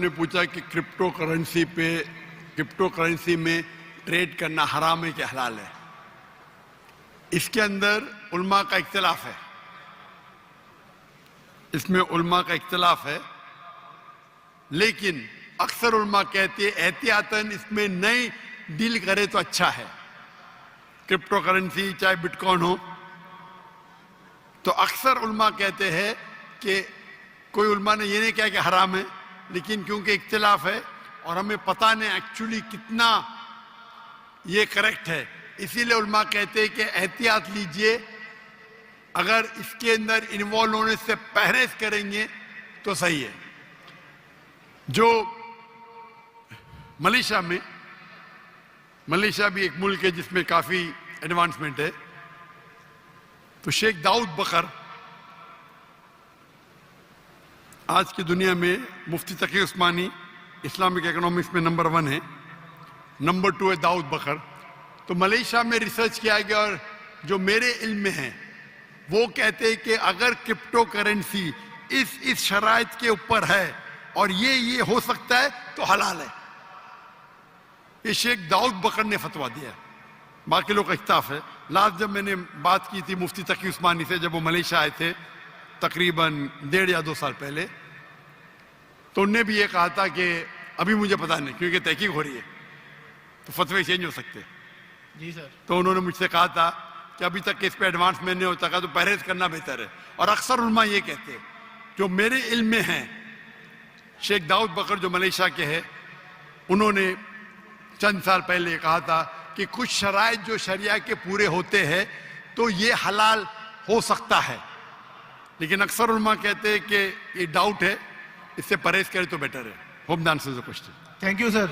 ने पूछा कि क्रिप्टो करेंसी में ट्रेड करना हराम है कि हलाल है। इसके अंदर उलमा का इख्तिलाफ है, इसमें उलमा का इख्तिलाफ है, लेकिन अक्सर उलमा कहते हैं एहतियातन इसमें नहीं डील करे तो अच्छा है। क्रिप्टो करेंसी चाहे बिटकॉइन हो, तो अक्सर उलमा कहते हैं कि कोई उलमा ने ये नहीं कहा कि हराम है, लेकिन क्योंकि इख्तिलाफ है और हमें पता नहीं एक्चुअली कितना ये करेक्ट है, इसीलिए उलमा कहते हैं कि एहतियात लीजिए। अगर इसके अंदर इन्वॉल्व होने से परहेज करेंगे तो सही है। जो मलेशिया भी एक मुल्क है जिसमें काफ़ी एडवांसमेंट है, तो शेख दाऊद बकर आज की दुनिया में मुफ्ती तकी उस्मानी इस्लामिक इकोनॉमिक्स में नंबर 1 है, नंबर 2 है दाऊद बकर। तो मलेशिया में रिसर्च किया गया और जो मेरे इल्म में है वो कहते हैं कि अगर क्रिप्टो करेंसी इस शराइत के ऊपर है और ये हो सकता है तो हलाल है। ये शेख दाऊद बकर ने फतवा दिया, बाकी लोग का इख्तिलाफ है। लास्ट जब मैंने बात की थी मुफ्ती तकी उस्मानी से, जब वो मलेशिया आए थे तकरीबन 1.5 या 2 साल पहले, तो उनने भी ये कहा था कि अभी मुझे पता नहीं क्योंकि तहकीक हो रही है तो फतवे चेंज हो सकते। जी सर। तो उन्होंने मुझसे कहा था कि अभी तक इस पे एडवांसमेंट नहीं होता तो परहेज करना बेहतर है। और अक्सर उलमा ये कहते हैं, जो मेरे इल्म में है, शेख दाऊद बकर जो मलेशिया के हैं, उन्होंने चंद साल पहले कहा था कि कुछ शराइत जो शरिया के पूरे होते हैं तो ये हलाल हो सकता है, लेकिन अक्सर उलमा कहते हैं कि ये डाउट है, इससे परहेज करे तो बेटर है। Hope the answers the question. Thank you sir.